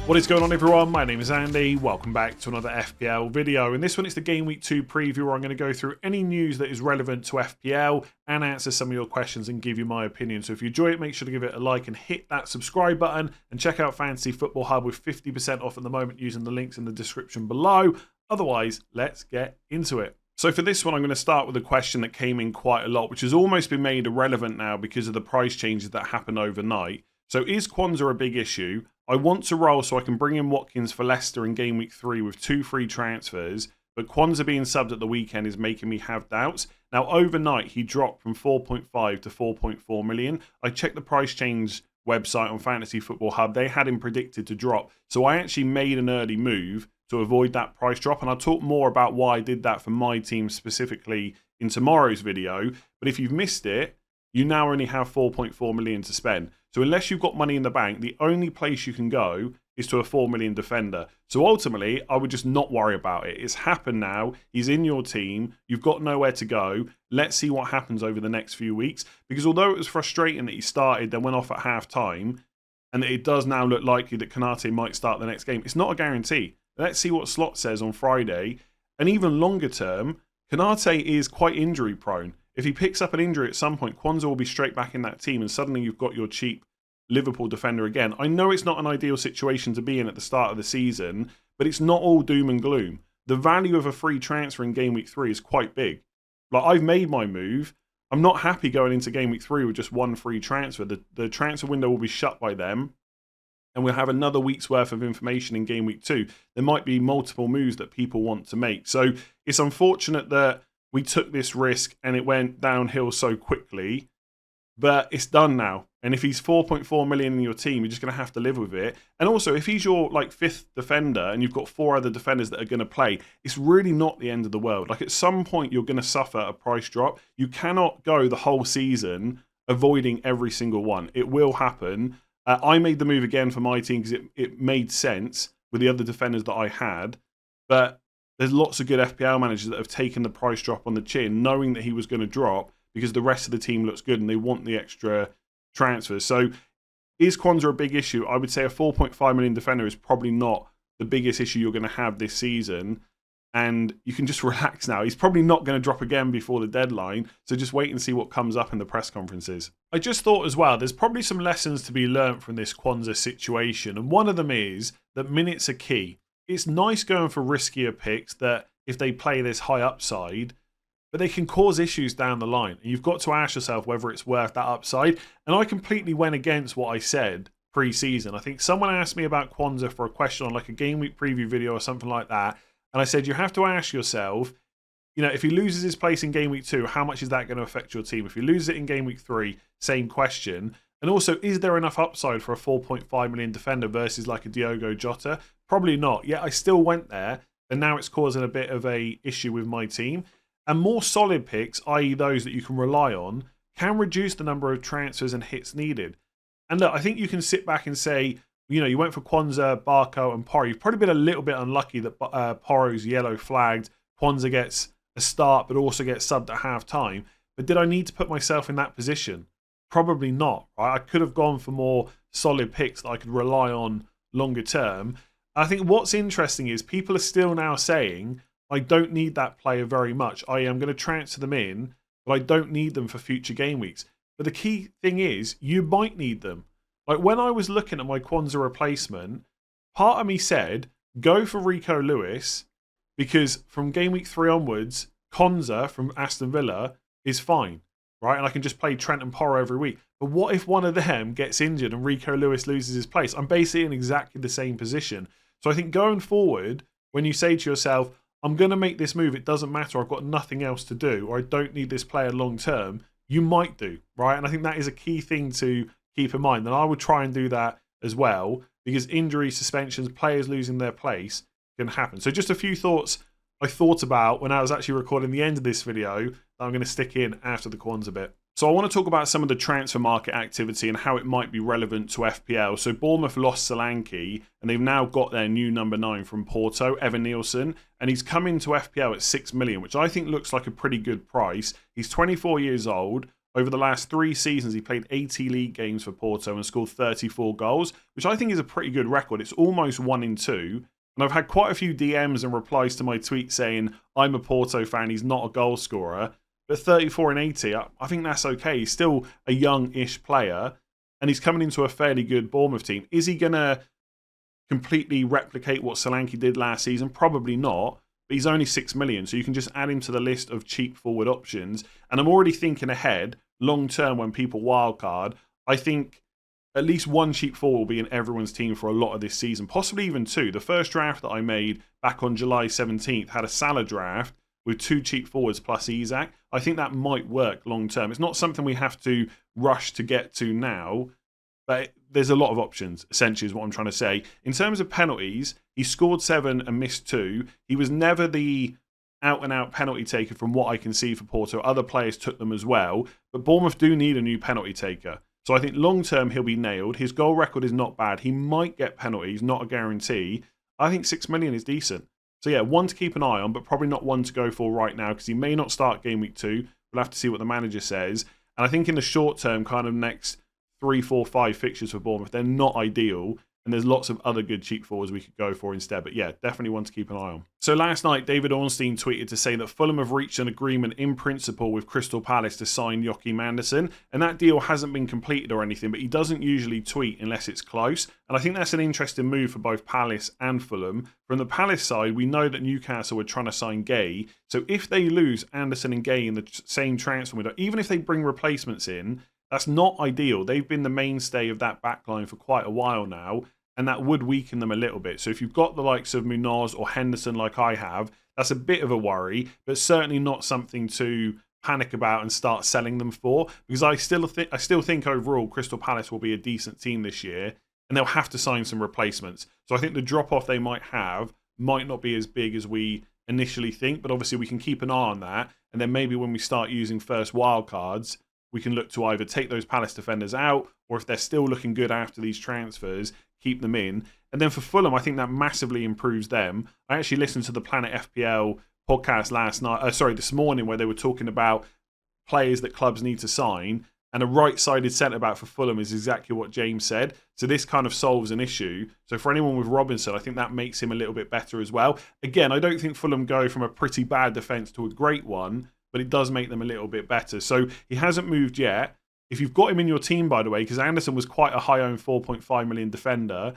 What is going on, everyone? My name is Andy. Welcome back to another FPL video. In this one, it's the Game Week 2 preview where I'm going to go through any news that is relevant to FPL and answer some of your questions and give you my opinion. So if you enjoy it, make sure to give it a like and hit that subscribe button and check out Fantasy Football Hub with 50% off at the moment using the links in the description below. Otherwise, let's get into it. So for this one, I'm going to start with a question that came in quite a lot, which has almost been made irrelevant now because of the price changes that happened overnight. So is Quansah a big issue? I want to roll so I can bring in Watkins for Leicester in Game Week 3 with 2 free transfers, but Quansah being subbed at the weekend is making me have doubts. Now, overnight, he dropped from 4.5 to 4.4 million. I checked the price change website on Fantasy Football Hub. They had him predicted to drop. So I actually made an early move to avoid that price drop, and I'll talk more about why I did that for my team specifically in tomorrow's video. But if you've missed it, you now only have 4.4 million to spend. So unless you've got money in the bank, the only place you can go is to a 4 million defender. So ultimately, I would just not worry about it. It's happened now. He's in your team. You've got nowhere to go. Let's see what happens over the next few weeks. Because although it was frustrating that he started, then went off at half-time, and it does now look likely that Nketiah might start the next game, it's not a guarantee. Let's see what Slot says on Friday. And even longer term, Nketiah is quite injury prone. If he picks up an injury at some point, Quansah will be straight back in that team and suddenly you've got your cheap Liverpool defender again. I know it's not an ideal situation to be in at the start of the season, but it's not all doom and gloom. The value of a free transfer in Game Week 3 is quite big. Like, I've made my move. I'm not happy going into Game Week 3 with just one free transfer. The transfer window will be shut by them, and we'll have another week's worth of information in Game Week 2. There might be multiple moves that people want to make. So it's unfortunate that we took this risk and it went downhill so quickly, but it's done now. And if he's 4.4 million in your team, you're just going to have to live with it. And also, if he's your like 5th defender and you've got 4 other defenders that are going to play, it's really not the end of the world. Like, at some point, you're going to suffer a price drop. You cannot go the whole season avoiding every single one. It will happen. I made the move again for my team because it made sense with the other defenders that I had. But there's lots of good FPL managers that have taken the price drop on the chin, knowing that he was going to drop because the rest of the team looks good and they want the extra transfers. So is Quansah a big issue? I would say a 4.5 million defender is probably not the biggest issue you're going to have this season. And you can just relax now. He's probably not going to drop again before the deadline. So just wait and see what comes up in the press conferences. I just thought as well, there's probably some lessons to be learnt from this Quansah situation. And one of them is that minutes are key. It's nice going for riskier picks that if they play this high upside, but they can cause issues down the line. And you've got to ask yourself whether it's worth that upside. And I completely went against what I said pre-season. I think someone asked me about Quansah for a question on like a Game Week preview video or something like that. And I said, you have to ask yourself, you know, if he loses his place in Game Week 2, how much is that going to affect your team? If he loses it in Game Week 3, same question. And also, is there enough upside for a 4.5 million defender versus like a Diogo Jota? Probably not. Yet I still went there, and now it's causing a bit of a issue with my team. And more solid picks, i.e. those that you can rely on, can reduce the number of transfers and hits needed. And look, I think you can sit back and say, you know, you went for Quansah, Barco, and Porro. You've probably been a little bit unlucky that Porro's yellow flagged. Quansah gets a start, but also gets subbed at half-time. But did I need to put myself in that position? Probably not. Right? I could have gone for more solid picks that I could rely on longer term. I think what's interesting is people are still now saying, I don't need that player very much. I am going to transfer them in, but I don't need them for future game weeks. But the key thing is, you might need them. Like when I was looking at my Quansah replacement, part of me said, go for Rico Lewis, because from Game Week 3 onwards, Quansah from Aston Villa is fine. Right, and I can just play Trent and Porro every week. But what if one of them gets injured and Rico Lewis loses his place? I'm basically in exactly the same position. So I think going forward, when you say to yourself, I'm going to make this move, it doesn't matter, I've got nothing else to do, or I don't need this player long term, you might do, right? And I think that is a key thing to keep in mind. And I would try and do that as well, because injury, suspensions, players losing their place can happen. So just a few thoughts I thought about when I was actually recording the end of this video that I'm going to stick in after the Quansah bit. So I want to talk about some of the transfer market activity and how it might be relevant to FPL. So Bournemouth lost Solanke and they've now got their new number 9 from Porto, Evanilson, and he's come into FPL at 6 million, which I think looks like a pretty good price. He's 24 years old. over the last 3 seasons, he played 80 league games for Porto and scored 34 goals, which I think is a pretty good record. It's almost 1 in 2. And I've had quite a few DMs and replies to my tweet saying, I'm a Porto fan, he's not a goal scorer. But 34 and 80, I think that's okay. He's still a young-ish player, and he's coming into a fairly good Bournemouth team. Is he going to completely replicate what Solanke did last season? Probably not. But he's only 6 million, so you can just add him to the list of cheap forward options. And I'm already thinking ahead, long term, when people wildcard, I think at least 1 cheap forward will be in everyone's team for a lot of this season, possibly even 2. The first draft that I made back on July 17th had a Salah draft with 2 cheap forwards plus Isak. I think that might work long term. It's not something we have to rush to get to now, but there's a lot of options, essentially, is what I'm trying to say. In terms of penalties, he scored 7 and missed 2. He was never the out-and-out penalty taker from what I can see for Porto. Other players took them as well. But Bournemouth do need a new penalty taker. So I think long-term he'll be nailed. His goal record is not bad. He might get penalties, not a guarantee. I think 6 million is decent. So yeah, 1 to keep an eye on, but probably not 1 to go for right now because he may not start game week 2. We'll have to see what the manager says. And I think in the short term, kind of next 3, 4, 5 fixtures for Bournemouth, they're not ideal. And there's lots of other good cheap forwards we could go for instead. But yeah, definitely one to keep an eye on. So last night, David Ornstein tweeted to say that Fulham have reached an agreement in principle with Crystal Palace to sign Joachim Andersen. And that deal hasn't been completed or anything, but he doesn't usually tweet unless it's close. And I think that's an interesting move for both Palace and Fulham. From the Palace side, we know that Newcastle are trying to sign Gay. So if they lose Andersen and Gay in the same transfer window, even if they bring replacements in, that's not ideal. They've been the mainstay of that backline for quite a while now, and that would weaken them a little bit. So if you've got the likes of Munoz or Henderson like I have, that's a bit of a worry, but certainly not something to panic about and start selling them for, because I still think overall Crystal Palace will be a decent team this year, and they'll have to sign some replacements. So I think the drop-off they might have might not be as big as we initially think, but obviously we can keep an eye on that, and then maybe when we start using first wildcards, we can look to either take those Palace defenders out, or if they're still looking good after these transfers, keep them in. And then for Fulham, I think that massively improves them. I actually listened to the Planet FPL podcast this morning, where they were talking about players that clubs need to sign, and a right-sided centre-back for Fulham is exactly what James said. So this kind of solves an issue. So for anyone with Robinson, I think that makes him a little bit better as well. Again, I don't think Fulham go from a pretty bad defence to a great one, but it does make them a little bit better. So he hasn't moved yet. If you've got him in your team, by the way, because Andersen was quite a high-owned 4.5 million defender,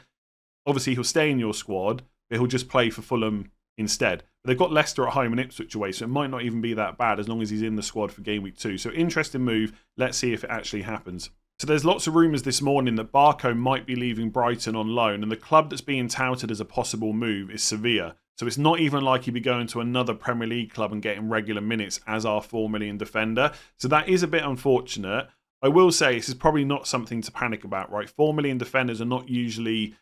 obviously he'll stay in your squad, but he'll just play for Fulham instead. But they've got Leicester at home and Ipswich away, so it might not even be that bad as long as he's in the squad for game week 2. So interesting move. Let's see if it actually happens. So there's lots of rumours this morning that Barco might be leaving Brighton on loan, and the club that's being touted as a possible move is Sevilla. So it's not even like he'd be going to another Premier League club and getting regular minutes as our 4 million defender. So that is a bit unfortunate. I will say this is probably not something to panic about, right? 4 million defenders are not usually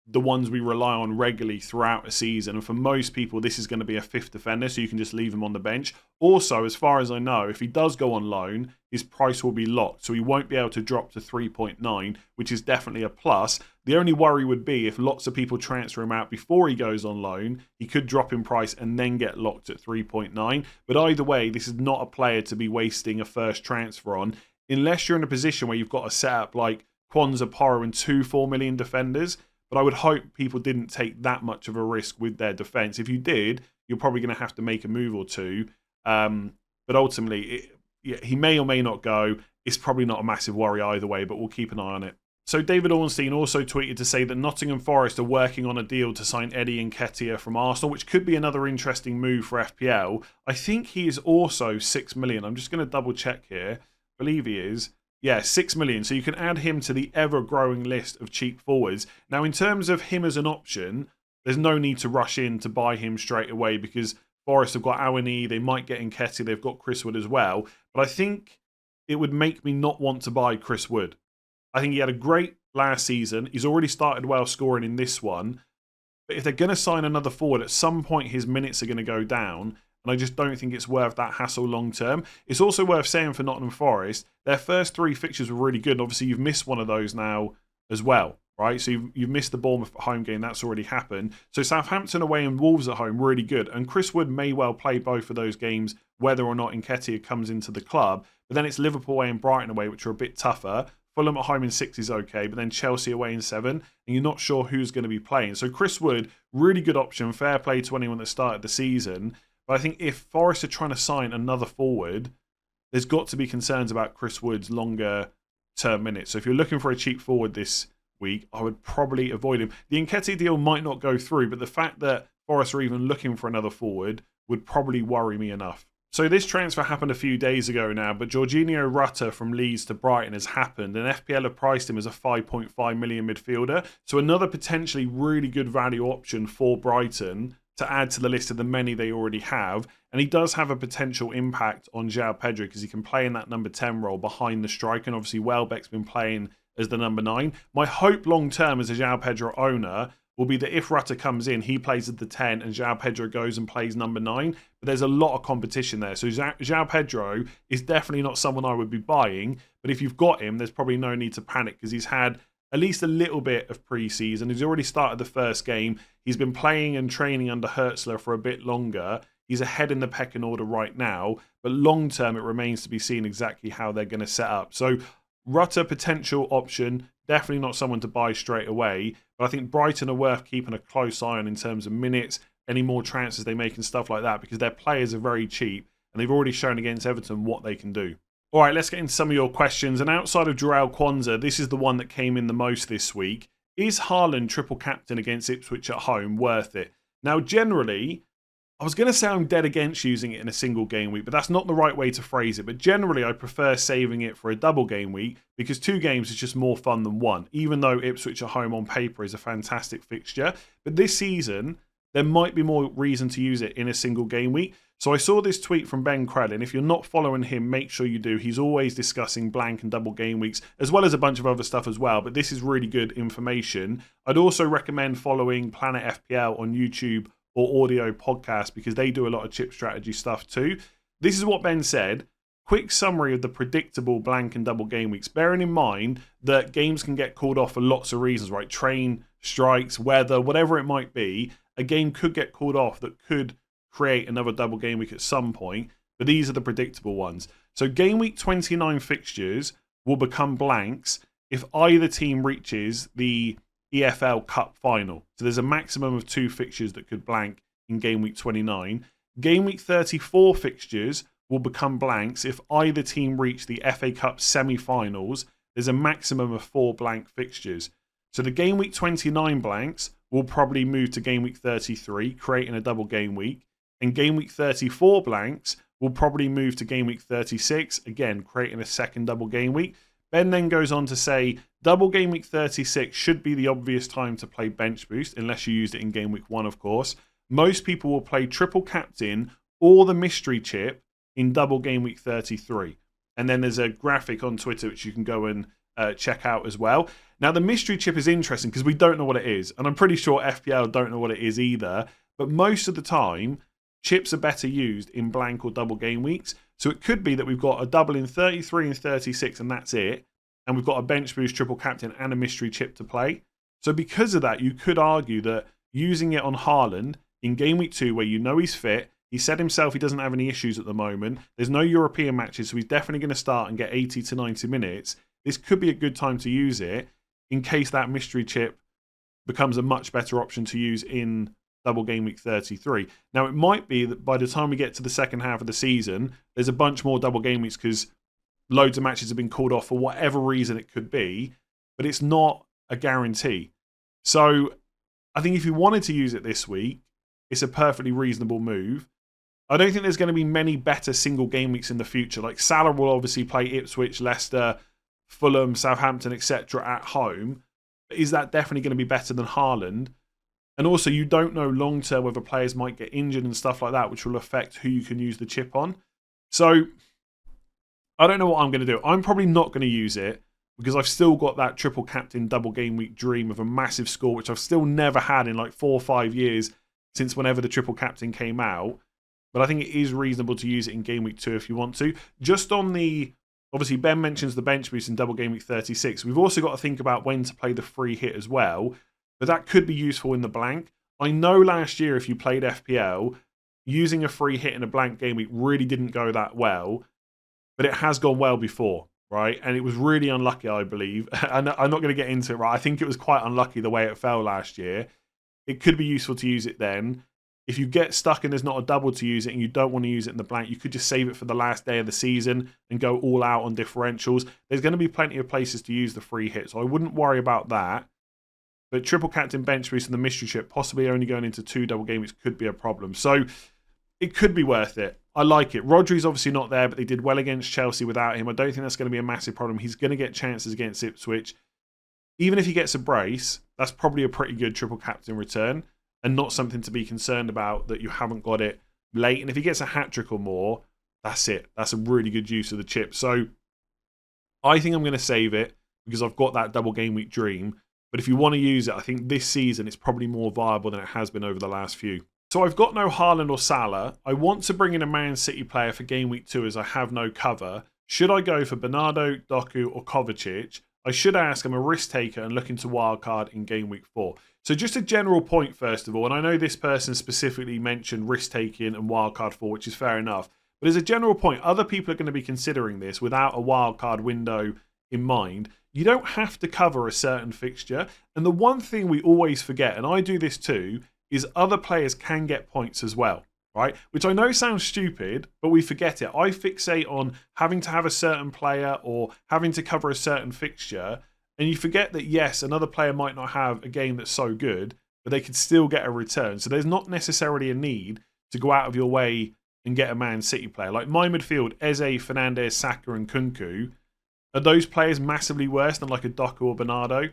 the ones we rely on regularly throughout a season. And for most people, this is going to be a 5th defender, so you can just leave him on the bench. Also, as far as I know, if he does go on loan, his price will be locked, so he won't be able to drop to 3.9, which is definitely a plus. The only worry would be if lots of people transfer him out before he goes on loan, he could drop in price and then get locked at 3.9. But either way, this is not a player to be wasting a first transfer on, unless you're in a position where you've got a setup like Quansah, Porro, and 2 4 million defenders. But I would hope people didn't take that much of a risk with their defence. If you did, you're probably going to have to make a move or two. But ultimately, he may or may not go. It's probably not a massive worry either way, but we'll keep an eye on it. So David Ornstein also tweeted to say that Nottingham Forest are working on a deal to sign Eddie Nketiah from Arsenal, which could be another interesting move for FPL. I think he is also 6 million. I'm just going to double check here. I believe he is. Yeah, 6 million. So you can add him to the ever-growing list of cheap forwards. Now, in terms of him as an option, there's no need to rush in to buy him straight away because Forest have got Awani, they might get Nketiah, they've got Chris Wood as well. But I think it would make me not want to buy Chris Wood. I think he had a great last season. He's already started well scoring in this one. But if they're going to sign another forward, at some point his minutes are going to go down. And I just don't think it's worth that hassle long term. It's also worth saying for Nottingham Forest, their first 3 fixtures were really good. And obviously, you've missed one of those now as well, right? So you've missed the Bournemouth home game. That's already happened. So Southampton away and Wolves at home, really good. And Chris Wood may well play both of those games, whether or not Nketiah comes into the club. but then it's Liverpool away and Brighton away, which are a bit tougher. Fulham at home in 6 is okay, but then Chelsea away in 7, and you're not sure who's going to be playing. So Chris Wood, really good option. Fair play to anyone that started the season. But I think if Forest are trying to sign another forward, there's got to be concerns about Chris Wood's longer term minutes. So if you're looking for a cheap forward this week, I would probably avoid him. The Nketiah deal might not go through, but the fact that Forest are even looking for another forward would probably worry me enough. So this transfer happened a few days ago now, but Jorginho Rutter from Leeds to Brighton has happened, and FPL have priced him as a 5.5 million midfielder. So another potentially really good value option for Brighton to add to the list of the many they already have. And he does have a potential impact on João Pedro because he can play in that number 10 role behind the striker. And obviously Welbeck's been playing as the number 9. My hope long term as a João Pedro owner will be that if Rutter comes in, he plays at the 10 and João Pedro goes and plays number 9. But there's a lot of competition there. So João Pedro is definitely not someone I would be buying. But if you've got him, there's probably no need to panic because he's had at least a little bit of pre-season. He's already started the first game. He's been playing and training under Hertzler for a bit longer. He's ahead in the pecking order right now. But long term, it remains to be seen exactly how they're going to set up. So Rutter, potential option. Definitely not someone to buy straight away. But I think Brighton are worth keeping a close eye on in terms of minutes, any more transfers they make and stuff like that, because their players are very cheap and they've already shown against Everton what they can do. All right, let's get into some of your questions. And outside of João Quansah, this is the one that came in the most this week. Is Haaland triple captain against Ipswich at home worth it? Now, generally, I was going to say I'm dead against using it in a single game week, but that's not the right way to phrase it. But generally, I prefer saving it for a double game week because 2 games is just more fun than 1, even though Ipswich at home on paper is a fantastic fixture. But this season, there might be more reason to use it in a single game week. So I saw this tweet from Ben Crellin. If you're not following him, make sure you do. He's always discussing blank and double game weeks, as well as a bunch of other stuff as well. But this is really good information. I'd also recommend following Planet FPL on YouTube or audio podcast because they do a lot of chip strategy stuff too. This is what Ben said. Quick summary of the predictable blank and double game weeks. Bearing in mind that games can get called off for lots of reasons, right? Train, strikes, weather, whatever it might be. A game could get called off that could create another double game week at some point. But these are the predictable ones. So game week 29 fixtures will become blanks if either team reaches the EFL Cup final. So there's a maximum of 2 fixtures that could blank in game week 29. Game week 34 fixtures will become blanks if either team reach the FA Cup semi-finals. There's a maximum of 4 blank fixtures. So the game week 29 blanks will probably move to game week 33, creating a double game week. And game week 34 blanks will probably move to game week 36, again, creating a second double game week. Ben then goes on to say, double game week 36 should be the obvious time to play bench boost, unless you used it in game week 1, of course. Most people will play triple captain or the mystery chip in double game week 33. And then there's a graphic on Twitter which you can go and check out as well. Now, the mystery chip is interesting because we don't know what it is. And I'm pretty sure FPL don't know what it is either. But most of the time, chips are better used in blank or double game weeks. So it could be that we've got a double in 33 and 36 and that's it. And we've got a bench boost, triple captain and a mystery chip to play. So because of that, you could argue that using it on Haaland in game week 2 where you know he's fit, he said himself he doesn't have any issues at the moment. There's no European matches, so he's definitely going to start and get 80 to 90 minutes. This could be a good time to use it in case that mystery chip becomes a much better option to use in double game week 33. Now, it might be that by the time we get to the second half of the season, there's a bunch more double game weeks because loads of matches have been called off for whatever reason it could be, but it's not a guarantee. So I think if you wanted to use it this week, it's a perfectly reasonable move. I don't think there's going to be many better single game weeks in the future. Like Salah will obviously play Ipswich, Leicester, Fulham, Southampton, etc. at home. But is that definitely going to be better than Haaland? And also, you don't know long term whether players might get injured and stuff like that, which will affect who you can use the chip on. So I don't know what I'm going to do. I'm probably not going to use it because I've still got that triple captain double game week dream of a massive score, which I've still never had in like 4 or 5 years since whenever the triple captain came out. But I think it is reasonable to use it in game week 2 if you want to. Just on the, obviously Ben mentions the bench boost in double game week 36. We've also got to think about when to play the free hit as well. But that could be useful in the blank. I know last year if you played FPL, using a free hit in a blank game week really didn't go that well. but it has gone well before, right? And it was really unlucky, I believe. And I'm not going to get into it, right? I think it was quite unlucky the way it fell last year. It could be useful to use it then. If you get stuck and there's not a double to use it and you don't want to use it in the blank, you could just save it for the last day of the season and go all out on differentials. There's going to be plenty of places to use the free hit, so I wouldn't worry about that. But triple captain bench boost and the mystery chip, possibly only going into 2 double game weeks, could be a problem. So it could be worth it. I like it. Rodri's obviously not there, but they did well against Chelsea without him. I don't think that's going to be a massive problem. He's going to get chances against Ipswich. Even if he gets a brace, that's probably a pretty good triple captain return and not something to be concerned about that you haven't got it late. And if he gets a hat-trick or more, that's it. That's a really good use of the chip. So I think I'm going to save it because I've got that double game week dream. But if you want to use it, I think this season it's probably more viable than it has been over the last few. So I've got no Haaland or Salah. I want to bring in a Man City player for game week 2 as I have no cover. Should I go for Bernardo, Doku or Kovacic? I should ask, I'm a risk taker and looking to wildcard in game week 4. So just a general point first of all, and I know this person specifically mentioned risk taking and wildcard 4, which is fair enough. But as a general point, other people are going to be considering this without a wildcard window in mind. You don't have to cover a certain fixture. And the one thing we always forget, and I do this too, is other players can get points as well, right? Which I know sounds stupid, but we forget it. I fixate on having to have a certain player or having to cover a certain fixture, and you forget that, yes, another player might not have a game that's so good, but they could still get a return. So there's not necessarily a need to go out of your way and get a Man City player. Like my midfield, Eze, Fernandes, Saka and Kunku, are those players massively worse than like a Doku or Bernardo?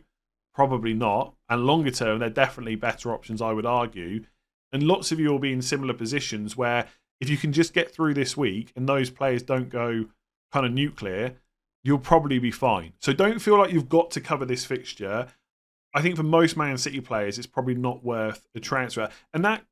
Probably not. And longer term, they're definitely better options, I would argue. And lots of you will be in similar positions where if you can just get through this week and those players don't go kind of nuclear, you'll probably be fine. So don't feel like you've got to cover this fixture. I think for most Man City players, it's probably not worth a transfer. And that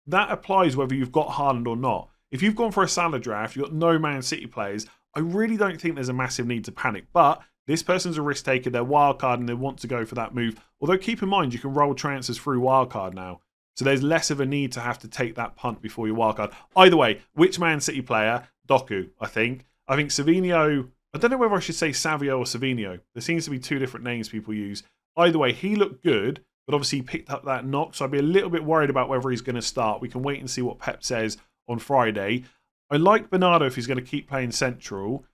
applies whether you've got Haaland or not. If you've gone for a Salah draft, you've got no Man City players, I really don't think there's a massive need to panic. But this person's a risk taker, they're wildcard and they want to go for that move. Although keep in mind, you can roll transfers through wildcard now. So there's less of a need to have to take that punt before you wildcard. Either way, which Man City player? Doku, I think. I think Savinho, I don't know whether I should say Savio or Savinho. There seems to be 2 different names people use. Either way, he looked good, but obviously he picked up that knock. So I'd be a little bit worried about whether he's going to start. We can wait and see what Pep says on Friday. I like Bernardo if he's going to keep playing central.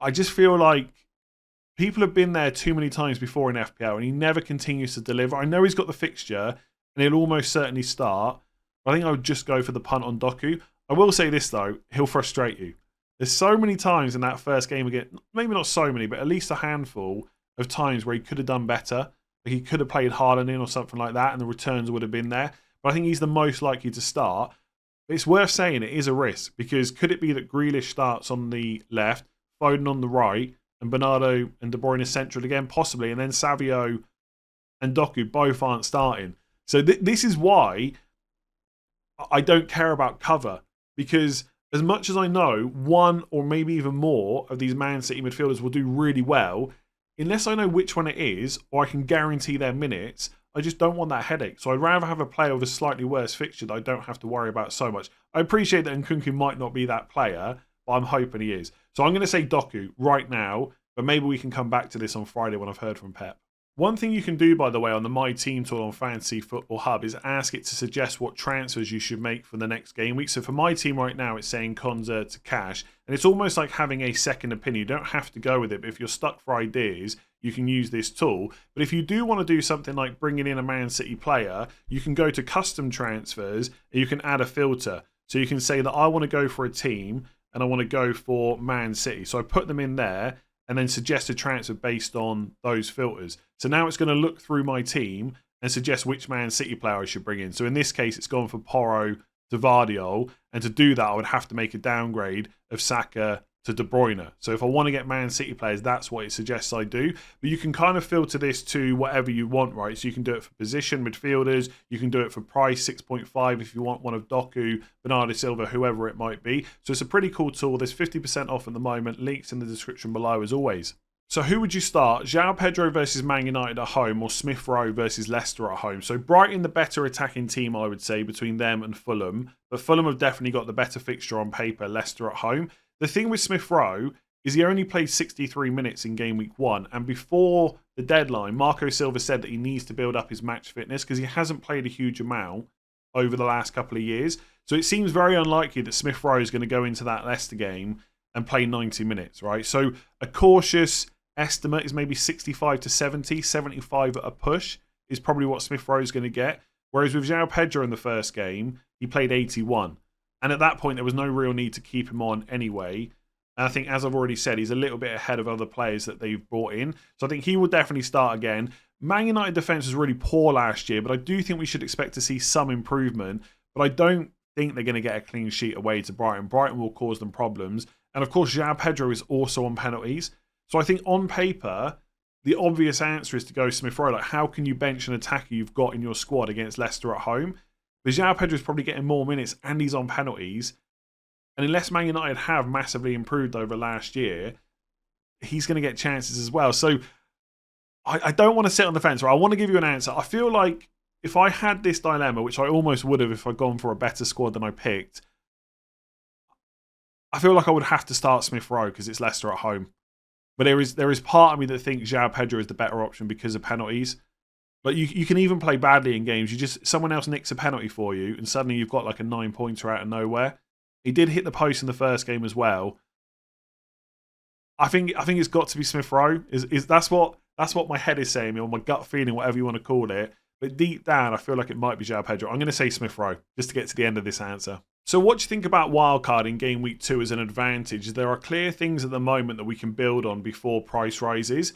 I just feel like people have been there too many times before in FPL and he never continues to deliver. I know he's got the fixture and he'll almost certainly start. I think I would just go for the punt on Doku. I will say this though, he'll frustrate you. There's so many times in that first game again, maybe not so many, but at least a handful of times where he could have done better. Like he could have played Haaland in or something like that and the returns would have been there. But I think he's the most likely to start. But it's worth saying it is a risk because could it be that Grealish starts on the left, Foden on the right, and Bernardo and De Bruyne central again? Possibly. And then Savio and Doku both aren't starting. So this is why I don't care about cover. Because as much as I know, one or maybe even more of these Man City midfielders will do really well, unless I know which one it is or I can guarantee their minutes, I just don't want that headache. So I'd rather have a player with a slightly worse fixture that I don't have to worry about so much. I appreciate that Nkunku might not be that player, but I'm hoping he is. So I'm going to say Doku right now, but maybe we can come back to this on Friday when I've heard from Pep. One thing you can do, by the way, on the My Team tool on Fantasy Football Hub is ask it to suggest what transfers you should make for the next game week. So for my team right now, it's saying Quansah to cash. And it's almost like having a second opinion. You don't have to go with it, but if you're stuck for ideas, you can use this tool. But if you do want to do something like bringing in a Man City player, you can go to custom transfers and you can add a filter. So you can say that I want to go for a team and I want to go for Man City. So I put them in there and then suggest a transfer based on those filters. So now it's going to look through my team and suggest which Man City player I should bring in. So in this case, it's gone for Porro to Vardiol. And to do that, I would have to make a downgrade of Saka to De Bruyne. So if I want to get Man City players, that's what it suggests I do. But you can kind of filter this to whatever you want, right? So you can do it for position, midfielders. You can do it for price, 6.5 if you want one of Doku, Bernardo Silva, whoever it might be. So it's a pretty cool tool. There's 50% off at the moment. Links in the description below as always. So who would you start? João Pedro versus Man United at home or Smith Rowe versus Leicester at home? So Brighton, the better attacking team, I would say, between them and Fulham. But Fulham have definitely got the better fixture on paper, Leicester at home. the thing with Smith Rowe is he only played 63 minutes in game week 1. And before the deadline, Marco Silva said that he needs to build up his match fitness because he hasn't played a huge amount over the last couple of years. So it seems very unlikely that Smith Rowe is going to go into that Leicester game and play 90 minutes, right? So a cautious estimate is maybe 65 to 70, 75 at a push is probably what Smith Rowe is going to get. Whereas with João Pedro in the first game, he played 81. And at that point, there was no real need to keep him on anyway. And I think, as I've already said, he's a little bit ahead of other players that they've brought in. So I think he will definitely start again. Man United defence was really poor last year, but I do think we should expect to see some improvement. But I don't think they're going to get a clean sheet away to Brighton. Brighton will cause them problems. And of course, João Pedro is also on penalties. So I think on paper, the obvious answer is to go Smith Rowe. Like, how can you bench an attacker you've got in your squad against Leicester at home? But João Pedro is probably getting more minutes and he's on penalties. And unless Man United have massively improved over last year, he's going to get chances as well. So I don't want to sit on the fence. Right? I want to give you an answer. I feel like if I had this dilemma, which I almost would have if I'd gone for a better squad than I picked, I feel like I would have to start Smith Rowe because it's Leicester at home. But there is part of me that thinks João Pedro is the better option because of penalties. But you can even play badly in games. Someone else nicks a penalty for you, and suddenly you've got like a 9-pointer out of nowhere. He did hit the post in the first game as well. I think it's got to be Smith Rowe. That's what my head is saying, or my gut feeling, whatever you want to call it. But deep down, I feel like it might be João Pedro. I'm going to say Smith Rowe just to get to the end of this answer. So what do you think about Wildcard in game week 2 as an advantage? There are clear things at the moment that we can build on before price rises.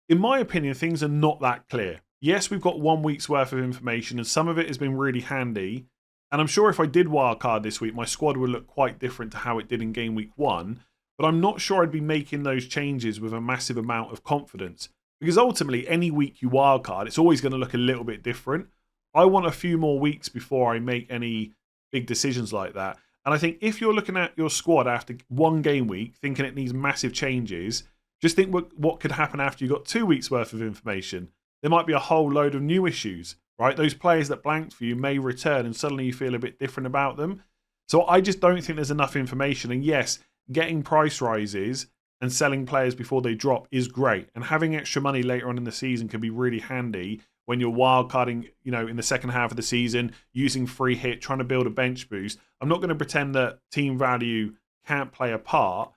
In my opinion, things are not that clear. Yes, we've got 1 week's worth of information and some of it has been really handy. And I'm sure if I did Wildcard this week, my squad would look quite different to how it did in game week 1. But I'm not sure I'd be making those changes with a massive amount of confidence. Because ultimately, any week you wildcard, it's always going to look a little bit different. I want a few more weeks before I make any big decisions like that. And I think if you're looking at your squad after 1 game week, thinking it needs massive changes, just think what could happen after you've got 2 weeks worth of information. There might be a whole load of new issues, right? Those players that blanked for you may return and suddenly you feel a bit different about them. So I just don't think there's enough information. And yes, getting price rises and selling players before they drop is great. And having extra money later on in the season can be really handy when you're wildcarding, in the second half of the season, using free hit, trying to build a bench boost. I'm not going to pretend that team value can't play a part.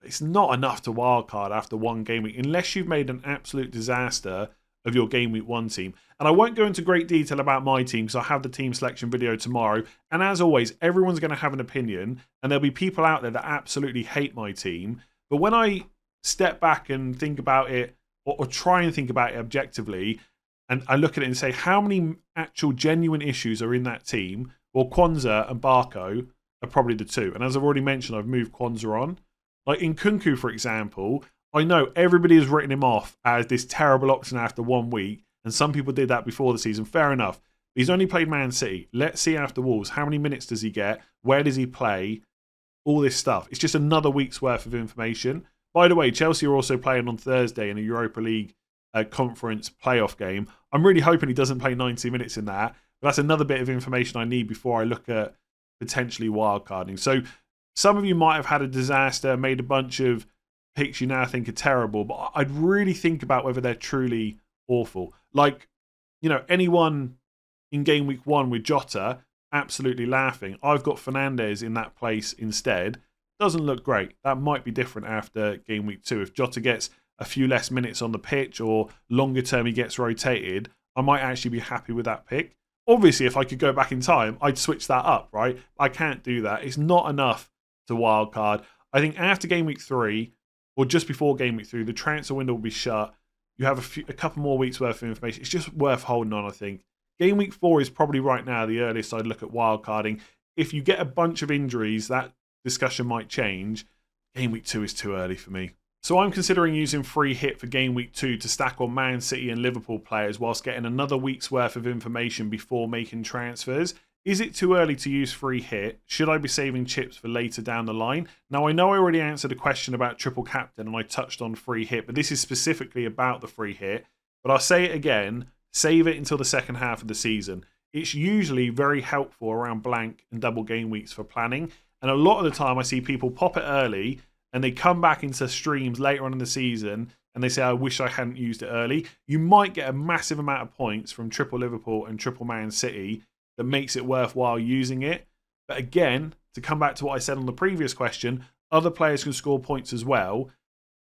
It's not enough to wildcard after 1 game week, unless you've made an absolute disaster of your game week 1 team. And I won't go into great detail about my team because I have the team selection video tomorrow. And as always, everyone's going to have an opinion and there'll be people out there that absolutely hate my team. But when I step back and think about it, or try and think about it objectively, and I look at it and say, how many actual genuine issues are in that team? Well, Quansah and Barco are probably the 2. And as I've already mentioned, I've moved Quansah on. Like in Nkunku, for example, I know everybody has written him off as this terrible option after 1 week. And some people did that before the season. Fair enough. He's only played Man City. Let's see after Wolves. How many minutes does he get? Where does he play? All this stuff. It's just another week's worth of information. By the way, Chelsea are also playing on Thursday in a Europa League conference playoff game. I'm really hoping he doesn't play 90 minutes in that. But that's another bit of information I need before I look at potentially wildcarding. So some of you might have had a disaster, made a bunch of picks you now think are terrible, but I'd really think about whether they're truly awful. Like, anyone in game week 1 with Jota, absolutely laughing. I've got Fernandes in that place instead. Doesn't look great. That might be different after game week 2. If Jota gets a few less minutes on the pitch or longer term he gets rotated, I might actually be happy with that pick. Obviously, if I could go back in time, I'd switch that up, right? I can't do that. It's not enough to wildcard. I think after game week 3, or just before game week 3, the transfer window will be shut. You have a couple more weeks worth of information. It's just worth holding on, I think. Game week 4 is probably right now the earliest I'd look at wildcarding. If you get a bunch of injuries, that discussion might change. Game week 2 is too early for me. So I'm considering using free hit for game week 2 to stack on Man City and Liverpool players whilst getting another week's worth of information before making transfers. Is it too early to use free hit? Should I be saving chips for later down the line? Now, I know I already answered a question about triple captain and I touched on free hit, but this is specifically about the free hit. But I'll say it again, save it until the second half of the season. It's usually very helpful around blank and double game weeks for planning. And a lot of the time I see people pop it early and they come back into streams later on in the season and they say, I wish I hadn't used it early. You might get a massive amount of points from triple Liverpool and triple Man City that makes it worthwhile using it. But again, to come back to what I said on the previous question, other players can score points as well.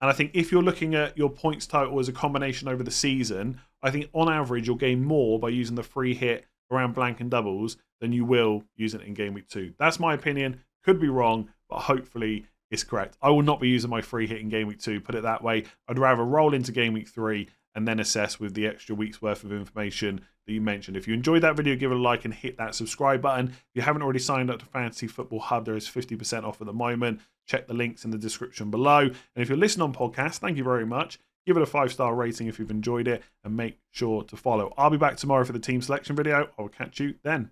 And I think if you're looking at your points total as a combination over the season, I think on average you'll gain more by using the free hit around blank and doubles than you will using it in Game Week 2. That's my opinion. Could be wrong, but hopefully it's correct. I will not be using my free hit in Game Week 2, put it that way. I'd rather roll into Game Week 3 and then assess with the extra week's worth of information that you mentioned. If you enjoyed that video, give it a like and hit that subscribe button. If you haven't already signed up to Fantasy Football Hub, there is 50% off at the moment. Check the links in the description below. And if you're listening on podcast, thank you very much. Give it a 5-star rating if you've enjoyed it and make sure to follow. I'll be back tomorrow for the team selection video. I will catch you then.